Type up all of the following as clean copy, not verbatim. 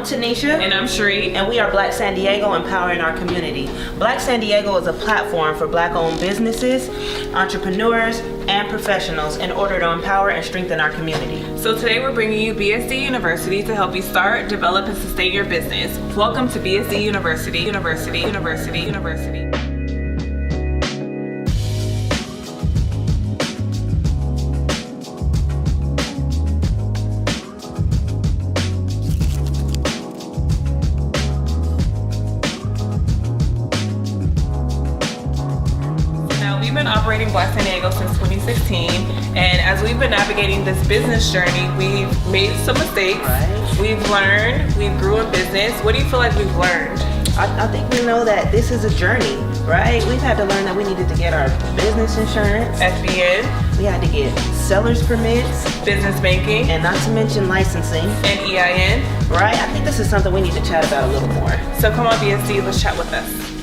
Tanisha. And I'm Sheree. And we are Black San Diego, empowering our community. Black San Diego is a platform for Black-owned businesses, entrepreneurs, and professionals in order to empower and strengthen our community. So today we're bringing you BSD University to help you start, develop, and sustain your business. Welcome to BSD University, University, University, University. We've been operating Black San Diego since 2016, and as we've been navigating this business journey, we've made some mistakes. Right. We've learned, we grew in business. What do you feel like we've learned? I think we know that this is a journey, right? We've had to learn that we needed to get our business insurance, FBN, we had to get seller's permits, business banking, and not to mention licensing, and EIN. right? I think this is something we need to chat about a little more. So come on, BSD, let's chat with us.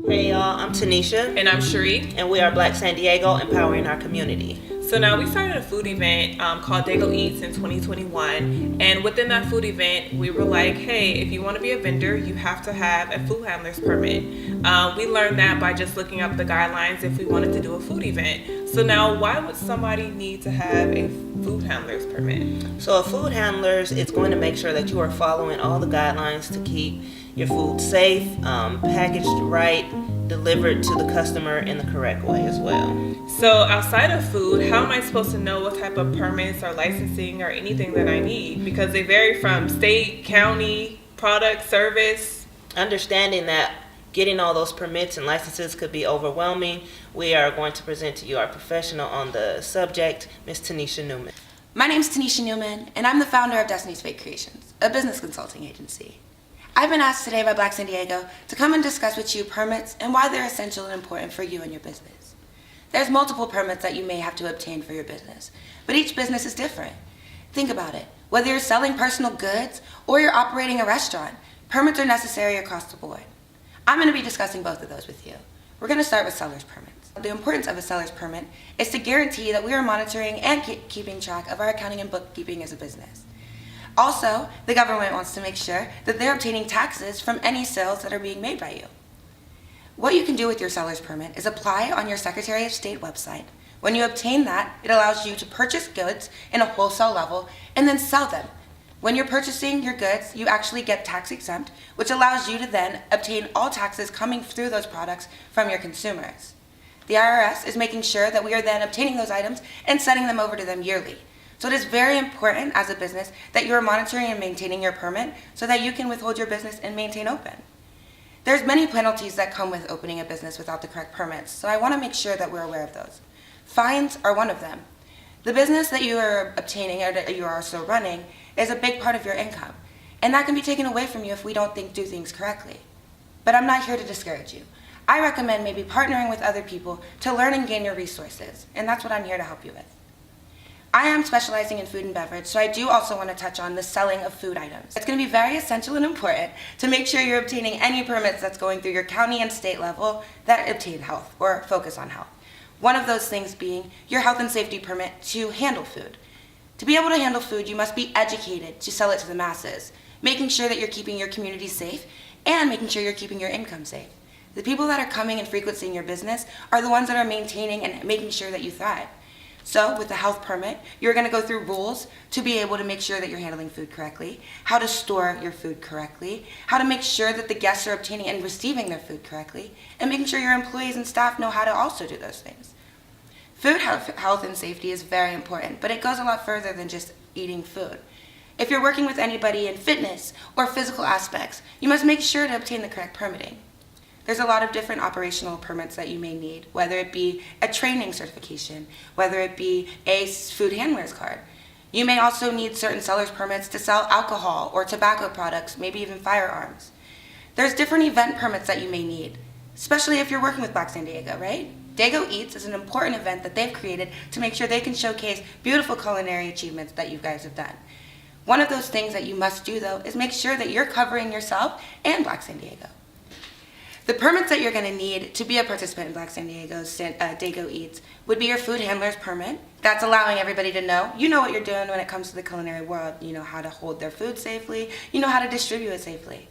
Hey y'all, I'm Tanisha. And I'm Sheree. And we are Black San Diego, empowering our community. So now we started a food event called Dago Eats in 2021, and within that food event we were like, hey, if you want to be a vendor, you have to have a food handler's permit. We learned that by just looking up the guidelines if we wanted to do a food event. So now why would somebody need to have a food handler's permit? So a food handler's, it's going to make sure that you are following all the guidelines to keep your food safe, packaged right, delivered to the customer in the correct way as well. So outside of food, how am I supposed to know what type of permits or licensing or anything that I need? Because they vary from state, county, product, service. Understanding that getting all those permits and licenses could be overwhelming, we are going to present to you our professional on the subject, Ms. Tanisha Newman. My name's Tanisha Newman, and I'm the founder of Destiny's Fake Creations, a business consulting agency. I've been asked today by Black San Diego to come and discuss with you permits and why they're essential and important for you and your business. There's multiple permits that you may have to obtain for your business, but each business is different. Think about it. Whether you're selling personal goods or you're operating a restaurant, permits are necessary across the board. I'm going to be discussing both of those with you. We're going to start with seller's permits. The importance of a seller's permit is to guarantee that we are monitoring and keeping track of our accounting and bookkeeping as a business. Also, the government wants to make sure that they're obtaining taxes from any sales that are being made by you. What you can do with your seller's permit is apply on your Secretary of State website. When you obtain that, it allows you to purchase goods in a wholesale level and then sell them. When you're purchasing your goods, you actually get tax exempt, which allows you to then obtain all taxes coming through those products from your consumers. The IRS is making sure that we are then obtaining those items and sending them over to them yearly. So it is very important as a business that you are monitoring and maintaining your permit so that you can withhold your business and maintain open. There's many penalties that come with opening a business without the correct permits, so I want to make sure that we're aware of those. Fines are one of them. The business that you are obtaining or that you are also running is a big part of your income, and that can be taken away from you if we don't do things correctly. But I'm not here to discourage you. I recommend maybe partnering with other people to learn and gain your resources, and that's what I'm here to help you with. I am specializing in food and beverage, so I do also want to touch on the selling of food items. It's going to be very essential and important to make sure you're obtaining any permits that's going through your county and state level that obtain health or focus on health. One of those things being your health and safety permit to handle food. To be able to handle food, you must be educated to sell it to the masses, making sure that you're keeping your community safe and making sure you're keeping your income safe. The people that are coming and frequenting your business are the ones that are maintaining and making sure that you thrive. So with the health permit, you're going to go through rules to be able to make sure that you're handling food correctly, how to store your food correctly, how to make sure that the guests are obtaining and receiving their food correctly, and making sure your employees and staff know how to also do those things. Food health and safety is very important, but it goes a lot further than just eating food. If you're working with anybody in fitness or physical aspects, you must make sure to obtain the correct permitting. There's a lot of different operational permits that you may need, whether it be a training certification, whether it be a food handler's card. You may also need certain seller's permits to sell alcohol or tobacco products, maybe even firearms. There's different event permits that you may need, especially if you're working with Black San Diego, right? Dago Eats is an important event that they've created to make sure they can showcase beautiful culinary achievements that you guys have done. One of those things that you must do, though, is make sure that you're covering yourself and Black San Diego. The permits that you're going to need to be a participant in Black San Diego's Dago Eats would be your food handler's permit. That's allowing everybody to know you know what you're doing when it comes to the culinary world. You know how to hold their food safely. You know how to distribute it safely.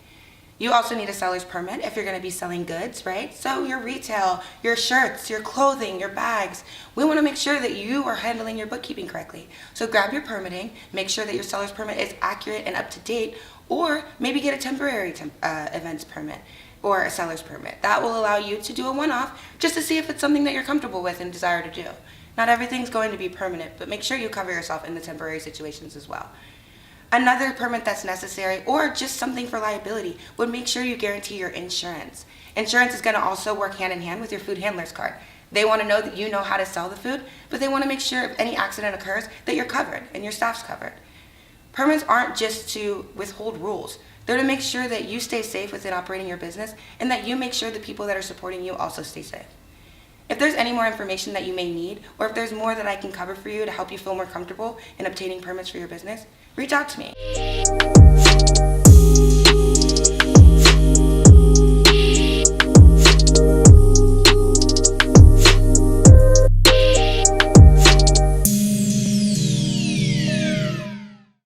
You also need a seller's permit if you're going to be selling goods, right? So your retail, your shirts, your clothing, your bags. We want to make sure that you are handling your bookkeeping correctly. So grab your permitting, make sure that your seller's permit is accurate and up to date, or maybe get a temporary events permit or a seller's permit. That will allow you to do a one-off just to see if it's something that you're comfortable with and desire to do. Not everything's going to be permanent, but make sure you cover yourself in the temporary situations as well. Another permit that's necessary, or just something for liability, would make sure you guarantee your insurance. Insurance is going to also work hand in hand with your food handler's card. They want to know that you know how to sell the food, but they want to make sure if any accident occurs that you're covered and your staff's covered. Permits aren't just to withhold rules. They're to make sure that you stay safe within operating your business and that you make sure the people that are supporting you also stay safe. If there's any more information that you may need, or if there's more that I can cover for you to help you feel more comfortable in obtaining permits for your business, reach out to me.